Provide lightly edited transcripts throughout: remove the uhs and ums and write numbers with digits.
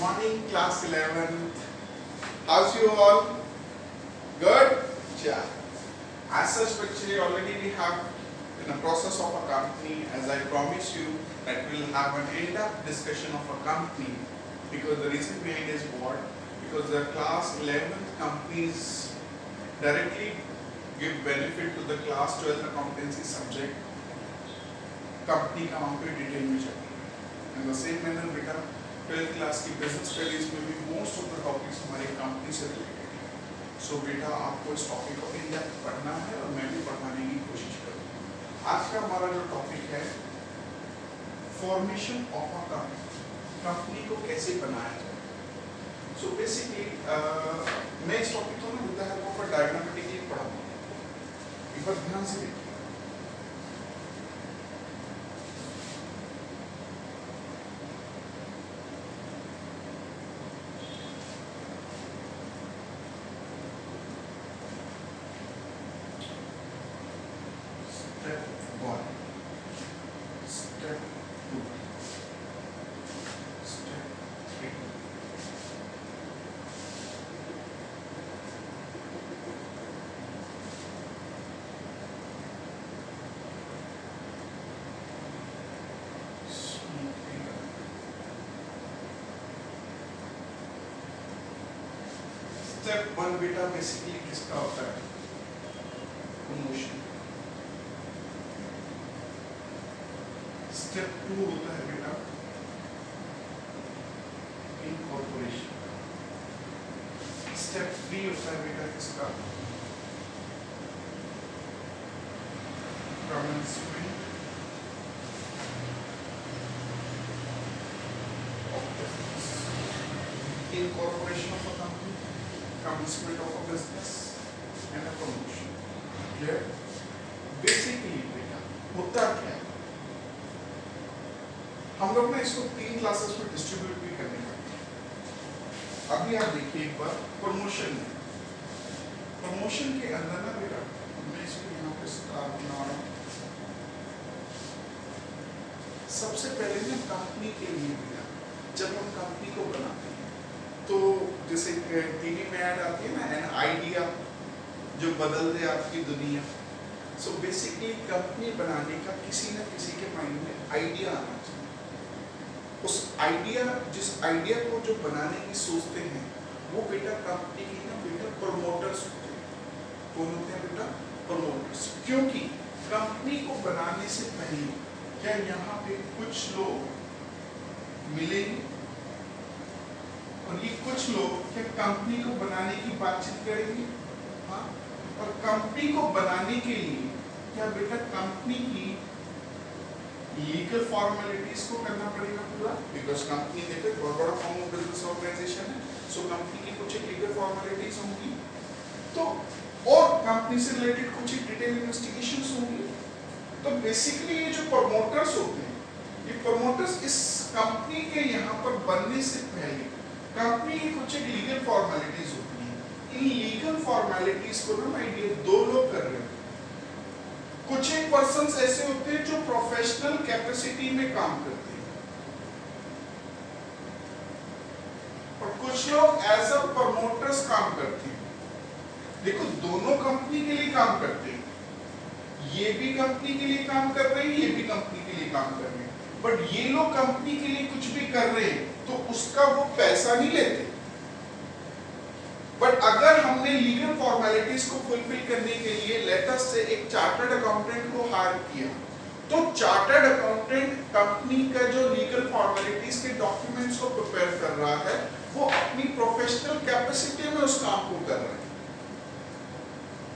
Morning, class 11. How's you all? Good? Yeah. As such, बच्चे, already we have in the process of a company, as I promised you, that we'll have an in-depth discussion of a company, because the reason behind is what? Because the class 11th companies directly give benefit to the class 12th competency subject. Company का वहाँ पे detail में चलेगा। In the same manner, बेटा 12th class की business studies में भी most of the topics हमारी कंपनी से रिलेटेड है। सो बेटा आपको इस टॉपिक को इन डेप्थ पढ़ना है और मैं भी पढ़ाने की कोशिश करूँगा। आज का हमारा जो टॉपिक है formation of a company, company को कैसे बनाया जाए। सो बेसिकली मैं इस टॉपिक को ना with the help of a diagrammatically पढ़ाऊंगा। एक बार ध्यान से देखिए। Step 1, Step 2, Step 3. Step 1 बेटा बेसिकली किसका होता है? प्रमोशन। स्टेप 2 होता है बेटा इनकॉर्पोरेशन। स्टेप 3 होता है बेटा किसका? Commencement of business. Incorporation of a company, commencement of a business and a promotion. Clear? Basically बेटा होता क्या है? हम लोग ना इसको 3 क्लासेस में डिस्ट्रीब्यूट भी करने वाले हैं। अभी आप देखिए एक बार प्रमोशन में, प्रमोशन के अंदर ना बेटा मैं इसको यहाँ पे स्टार बना रहा हूँ। सबसे पहले ना कंपनी के लिए बेटा जब हम कंपनी को बनाते हैं तो जैसे टीवी में ऐड आती है ना, एन आइडिया जो बदल दे आपकी दुनिया। सो बेसिकली कंपनी बनाने का किसी न किसी के माइंड में आइडिया आना चाहिए। उस आइडिया, जिस आइडिया को जो बनाने की सोचते हैं वो बेटा कंपनी की ना बेटा प्रमोटर्स होते हैं। कौन होते हैं बेटा? प्रमोटर्स। क्योंकि कंपनी को बनाने से पहले क्या यहाँ पे कुछ लोग मिलेंगे और ये कुछ लोग क्या कंपनी को बनाने की बातचीत करेंगे। हाँ, और कंपनी को बनाने के लिए क्या बेटा कंपनी की लीगल फॉर्मेलिटीज को करना पड़ेगा पूरा, बिकॉज कंपनी देखो बहुत बड़ा फॉर्म ऑफ बिजनेस ऑर्गेनाइजेशन है। सो कंपनी की कुछ लीगल फॉर्मेलिटीज होंगी तो और कंपनी से रिलेटेड कुछ डिटेल इन्वेस्टिगेशंस होंगी। तो बेसिकली ये जो प्रमोटर्स होते हैं, ये प्रमोटर्स इस कंपनी के यहाँ पर बनने से पहले कंपनी की कुछ लीगल फॉर्मेलिटीज होती हैं। इन लीगल फॉर्मेलिटीज को ना ये 2 लोग कर रहे हैं। कुछ एक पर्सन्स ऐसे होते हैं जो प्रोफेशनल कैपेसिटी में काम करते हैं और कुछ लोग एज अ प्रमोटर्स काम करते हैं। देखो दोनों कंपनी के लिए काम करते हैं, ये भी कंपनी के लिए काम कर रहे हैं, ये भी कंपनी के लिए काम कर रहे हैं, बट ये लोग कंपनी के लिए कुछ भी कर रहे हैं तो उसका वो पैसा नहीं लेते। बट अगर हमने लीगल फॉर्मेलिटीज को फुलफिल करने के लिए लेटर से एक चार्टर्ड अकाउंटेंट को हायर किया तो चार्टर्ड अकाउंटेंट कंपनी का जो लीगल फॉर्मेलिटीज के डॉक्यूमेंट्स को प्रिपेयर कर रहा है वो अपनी प्रोफेशनल कैपेसिटी में उस काम को कर रहे हैं।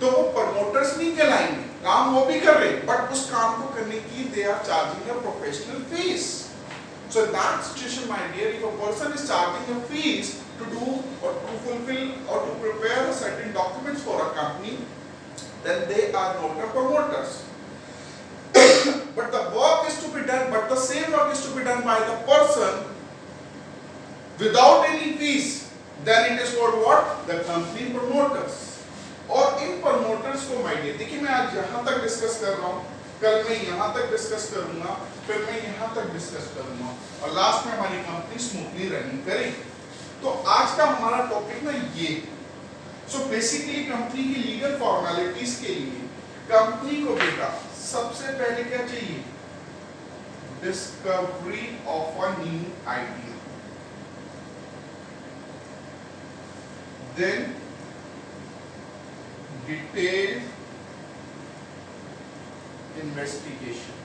तो वो प्रमोटर्स नहीं कहलाएंगे, काम वो भी कर रहे हैं बट उस काम को करने की they are charging a professional fees. So in that situation, my dear, if a person is charging a fees to do or to fulfill or to prepare certain documents for a company, then they are not a promoters. But the work is to be done, but the same work is to be done by the person without any fees. Then it is called what? The company promoters. और इन promoters को my dear, देखिए मैं आज यहाँ तक discuss कर रहा हूँ कल मैं यहाँ तक डिस्कस करूंगा, फिर मैं यहाँ तक डिस्कस करूंगा और लास्ट में हमारी कंपनी स्मूथली रनिंग करेगी। तो आज का हमारा टॉपिक ना ये। सो बेसिकली कंपनी की लीगल फॉर्मेलिटीज के लिए कंपनी को बेटा सबसे पहले क्या चाहिए? Discovery of a new idea, then detailed investigation,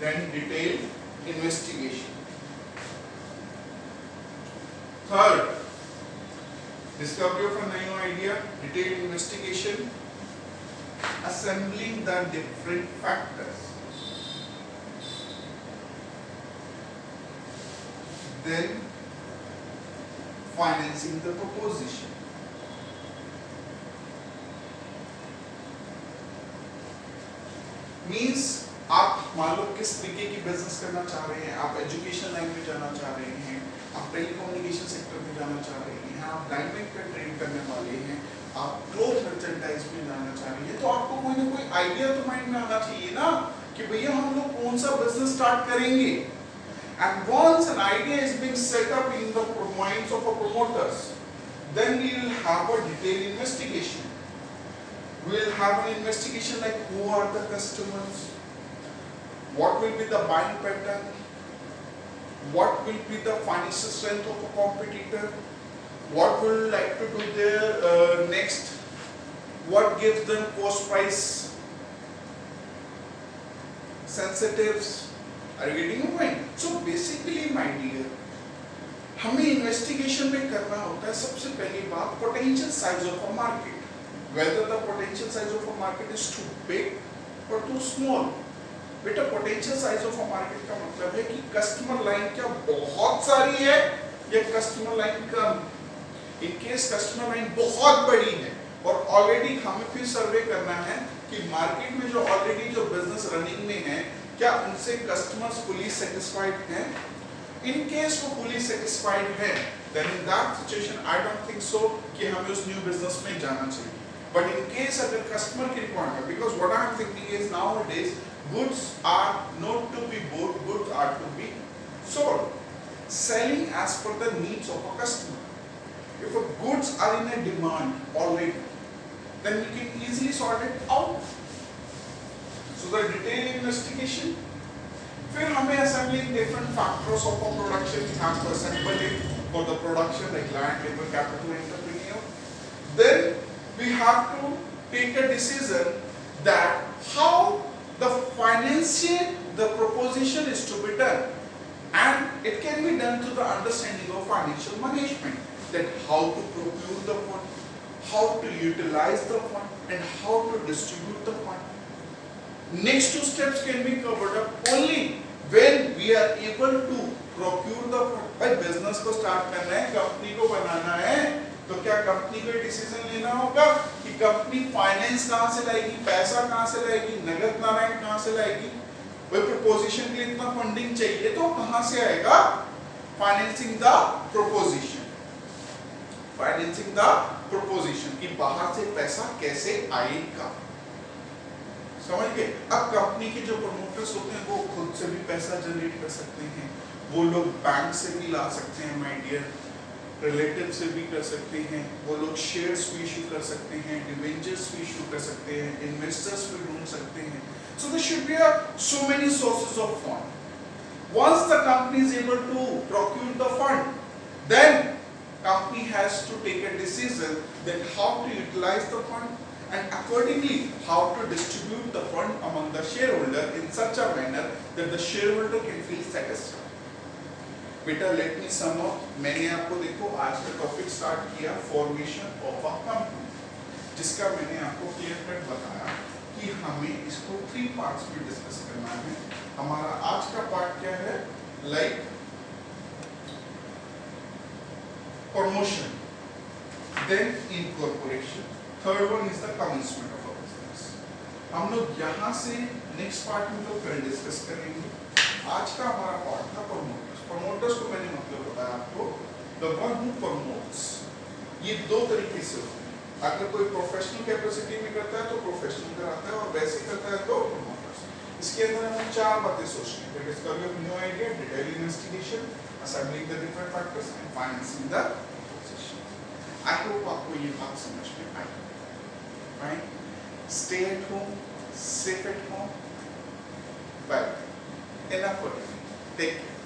then detailed investigation. Third, discovery of a new idea, detailed investigation, assembling the different factors, then financing the proposition. Means आप मान लो किस तरीके की बिजनेस करना चाह रहे हैं, आप एजुकेशन लाइन में जाना चाह रहे हैं, आप टेलीकम्युनिकेशन सेक्टर में जाना चाह रहे हैं, आप डायमंड का ट्रेड करने वाले हैं, आप क्लोथ मर्चेंडाइज में जाना चाह रहे हैं, तो आपको कोई ना कोई आइडिया तो माइंड में आना चाहिए ना कि भैया हम लोग कौन सा बिजनेस स्टार्ट करेंगे। And once an idea is being set up in the minds of a promoters, then we will have a detailed investigation. We will have an investigation like who are the customers, what will be the buying pattern, what will be the financial strength of a competitor, what will like to do their next, what gives them cost price sensitives. Are you getting my point? So basically my dear, हमें investigation में करना होता है सबसे पहली बात potential size of a market, whether the potential size of a market is too big or too small. बेटा potential size of a market का मतलब है कि कस्टमर लाइन क्या बहुत सारी है या customer line come. In case customer line बहुत बड़ी है और ऑलरेडी हमें फिर सर्वे करना है कि मार्केट में जो ऑलरेडी जो बिजनेस रनिंग में है क्या उनसे कस्टमर्स फुली सेटिस्फाइड हैं। इन केस वो फुली सेटिस्फाइड है then in that situation I don't think so कि हमें उस न्यू बिजनेस में जाना चाहिए। But in case अगर customer की requirement, because what I am thinking is nowadays goods are not to be bought, goods are to be sold, selling as per the needs of a customer. If a goods are in a demand already, then we can easily sort it out. So the detailed investigation. फिर हमें assembling different factors of a production, we have to assemble it for the production like land, labor, capital, entrepreneur. Then we have to take a decision that how the financing the proposition is to be done, and it can be done through the understanding of financial management, that how to procure the fund, how to utilize the fund, and how to distribute the fund. Next two steps can be covered up only when we are able to procure the fund. भाई business को start करना है, company को बनाना है, तो क्या company को decision लेना होगा कि कंपनी फाइनेंस कहां से लाएगी, पैसा कहां से लाएगी, नगद नारायण कहां से लाएगी। भाई प्रपोजिशन के लिए इतना फंडिंग चाहिए तो कहां से आएगा? Financing the proposition, financing the proposition कि बाहर से पैसा कैसे आएगा। समझ गए? अब कंपनी के जो प्रमोटर्स होते हैं वो खुद से भी पैसा जनरेट कर सकते हैं, वो लोग बैंक से भी ला सकते हैं माय डियर, रिलेटिव से भी कर सकते हैं, वो लोग शेयर्स भी इशू कर सकते हैं, डिवेंचर्स भी इशू कर सकते हैं, इन्वेस्टर्स भी ढूंढ सकते हैं। So there should be so many sources of fund. Once the company is able to procure the fund, then company has to take a decision that how to utilize the fund and accordingly how to distribute the fund among the shareholder in such a manner that the shareholder can feel satisfied. बेटा let me sum up, मैंने आपको देखो आज का topic start किया formation of a company, जिसका मैंने आपको क्लियर कट बताया कि हमें इसको 3 पार्ट्स में डिस्कस करना है। हमारा आज का पार्ट क्या है? Like promotion, then incorporation, third one is the commencement of a business. हम लोग यहाँ से नेक्स्ट पार्ट में तो फिर डिस्कस करेंगे। आज का हमारा पार्ट था प्रमोटर्स। प्रमोटर्स को मैंने मतलब बताया आपको, द वन हु प्रमोट्स, ये दो तरीके से होते हैं। अगर कोई प्रोफेशनल कैपेसिटी में करता है तो प्रोफेशनल कराता है, और वैसे करता है तो प्रमोटर्स। इसके अंदर हमें 4 बातें सोचनी है: discovery of new idea, detail investigation, assembling the different factors and financing the proposition. I hope आपको ये बात समझ में आई। Right? Stay at home, safe at home, well, enough for today. Take care.